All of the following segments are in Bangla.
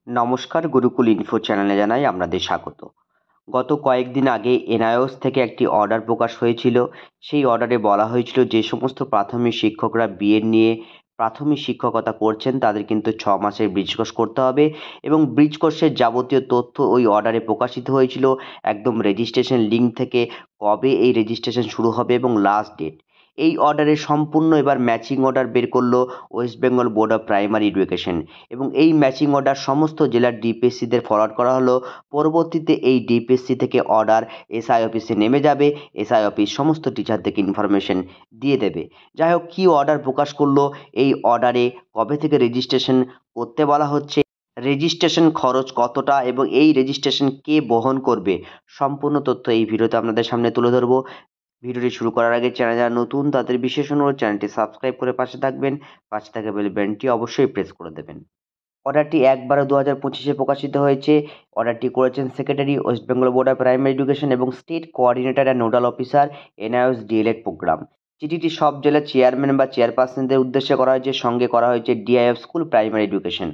নমস্কার, গুরুকুল ইনফো চ্যানেলে জানাই আপনাদের স্বাগত। গত কয়েকদিন আগে এনআইওস থেকে একটি অর্ডার প্রকাশ হয়েছিল। সেই অর্ডারে বলা হয়েছিল যে সমস্ত প্রাথমিক শিক্ষকরা বিএড নিয়ে প্রাথমিক শিক্ষকতা করছেন তাদের কিন্তু 6 মাসের ব্রিজ কোর্স করতে হবে এবং ব্রিজ কোর্সের যাবতীয় তথ্য ওই অর্ডারে প্রকাশিত হয়েছিল, একদম রেজিস্ট্রেশন লিঙ্ক থেকে কবে এই রেজিস্ট্রেশন শুরু হবে এবং লাস্ট ডেট। এই অর্ডারের সম্পূর্ণ এবার ম্যাচিং অর্ডার বের করলো West Bengal board of primary education এবং এই ম্যাচিং অর্ডার সমস্ত জেলার ডিপিএসসিদের ফরওয়ার্ড করা হলো। পরবর্তীতে এই ডিপিএসসি থেকে অর্ডার এসআই অফিসে নেমে যাবে। এসআই অফিস সমস্ত টিচারদেরকে ইনফরমেশন দিয়ে দেবে। যাই হোক, কী অর্ডার প্রকাশ করলো, এই অর্ডারে কবে থেকে রেজিস্ট্রেশন করতে বলা হচ্ছে, রেজিস্ট্রেশন খরচ কতটা এবং এই রেজিস্ট্রেশন কে বহন করবে, সম্পূর্ণ তথ্য এই ভিডিওতে আপনাদের সামনে তুলে ধরবো। ভিডিওটি শুরু করার আগে চ্যানেল যারা নতুন তাদের বিশেষ অনুরোধ, চ্যানেলটি সাবস্ক্রাইব করে পাশে থাকবেন, পাশে থাকা বেল বাটনটি অবশ্যই প্রেস করে দেবেন। অর্ডারটি 1/12/2025 প্রকাশিত হয়েছে। অর্ডারটি করেছেন secretary, west Bengal board of primary education এবং state coordinator and nodal officer, NIOS DElEd programme. চিঠিটি সব জেলার চেয়ারম্যান বা চেয়ারপারসনদের উদ্দেশ্যে করা হয়েছে। সঙ্গে করা হয়েছে DIF school primary education.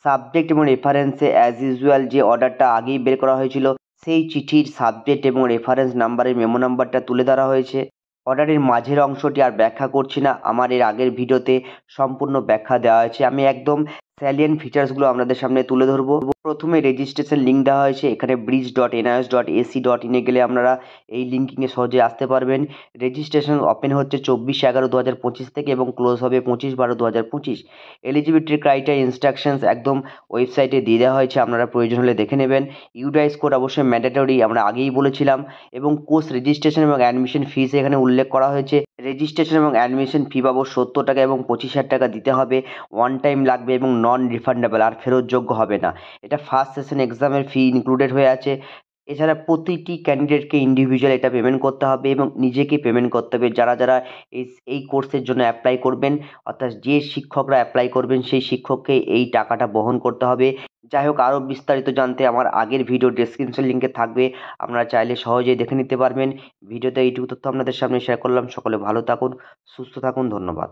Subject এবং রেফারেন্সে অ্যাজ ইউজুয়াল যে অর্ডারটা আগেই বের করা হয়েছিল সেই চিঠির সাবজেক্ট এবং রেফারেন্স নাম্বারের মেমো নাম্বারটা তুলে ধরা হয়েছে। অর্ডারের মাঝের অংশটি আর ব্যাখ্যা করছি না, আমার এর আগের ভিডিওতে সম্পূর্ণ ব্যাখ্যা দেওয়া হয়েছে। আমি একদম স্যালিয়েন্ট ফিচার্সগুলো আপনাদের সামনে তুলে ধরবো। প্রথমে রেজিস্ট্রেশন লিঙ্ক দেওয়া হয়েছে, এখানে bridge.nios.ac.in গেলে আপনারা এই লিঙ্কিংয়ে সহজে আসতে পারবেন। রেজিস্ট্রেশন ওপেন হচ্ছে 24/11/2025 থেকে এবং ক্লোজ হবে 25/12/2025। এলিজিবিলিটি ক্রাইটেরিয়া ইনস্ট্রাকশনস একদম ওয়েবসাইটে দিয়ে দেওয়া হয়েছে, আপনারা প্রয়োজন হলে দেখে নেবেন। ইউডাইস কোড অবশ্যই ম্যান্ডেটরি, আমরা আগেই বলেছিলাম। এবং কোর্স রেজিস্ট্রেশন এবং অ্যাডমিশন ফিস এখানে উল্লেখ করা হয়েছে। রেজিস্ট্রেশন এবং অ্যাডমিশন ফি বাবদ 70 টাকা এবং 25,000 টাকা দিতে হবে। ওয়ান টাইম লাগবে এবং নন রিফান্ডেবল, আর ফেরতযোগ্য হবে না। এটা ফার্স্ট সেশন এক্সামের ফি ইনক্লুডেড হয়ে আছে। এছাড়া প্রতিটি ক্যান্ডিডেটকে ইন্ডিভিজুয়াল এটা পেমেন্ট করতে হবে এবং নিজেকে পেমেন্ট করতে হবে। যারা যারা এই কোর্সের জন্য অ্যাপ্লাই করবেন, অর্থাৎ যে শিক্ষকরা অ্যাপ্লাই করবেন সেই শিক্ষককে এই টাকাটা বহন করতে হবে। যাই হোক, আরও বিস্তারিত জানতে আমার আগের ভিডিও ডেসক্রিপশন লিঙ্কে থাকবে, আপনারা চাইলে সহজেই দেখে নিতে পারবেন। ভিডিওতে এইটুকু তথ্য আপনাদের সামনে শেয়ার করলাম। সকলে ভালো থাকুন, সুস্থ থাকুন, ধন্যবাদ।